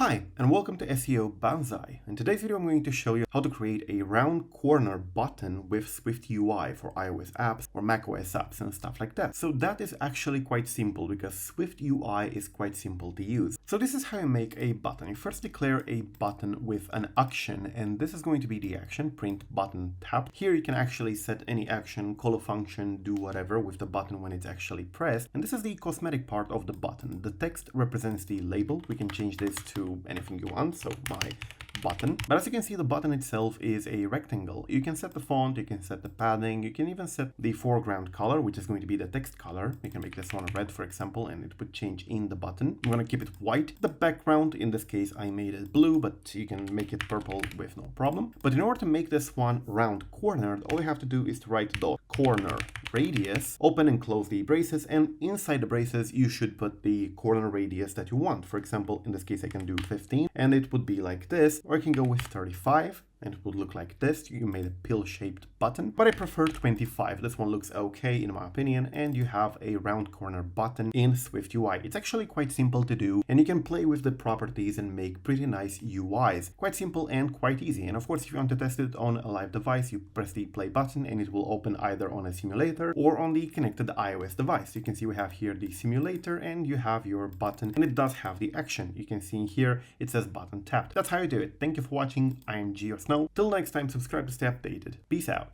Hi, and welcome to SEO Banzai. In today's video, I'm going to show you how to create a round corner button with SwiftUI for iOS apps or macOS apps and stuff like that. So that is actually quite simple because SwiftUI is quite simple to use. So this is how you make a button. You first declare a button with an action, and this is going to be the action, print button tap. Here you can actually set any action, call a function, do whatever with the button when it's actually pressed. And this is the cosmetic part of the button. The text represents the label. We can change this to anything you want, so my button. But as you can see, the button itself is a rectangle. You can set the font, you can set the padding, you can even set the foreground color, which is going to be the text color. You can make this one red, for example, and it would change in the button. I'm going to keep it white. The background, in this case, I made it blue, but you can make it purple with no problem. But in order to make this one round cornered, all you have to do is to write the corner radius, open and close the braces, and inside the braces, you should put the corner radius that you want. For example, in this case, I can do 15, and it would be like this, or I can go with 35. And it would look like this. You made a pill-shaped button, but I prefer 25. This one looks okay in my opinion, and you have a round corner button in SwiftUI. It's actually quite simple to do, and you can play with the properties and make pretty nice UIs. Quite simple and quite easy. And of course, if you want to test it on a live device, you press the play button and it will open either on a simulator or on the connected iOS device. You can see we have here the simulator and you have your button, and it does have the action. You can see here it says button tapped. That's how you do it. Thank you for watching. I am Gio. Till next time, subscribe to stay updated. Peace out.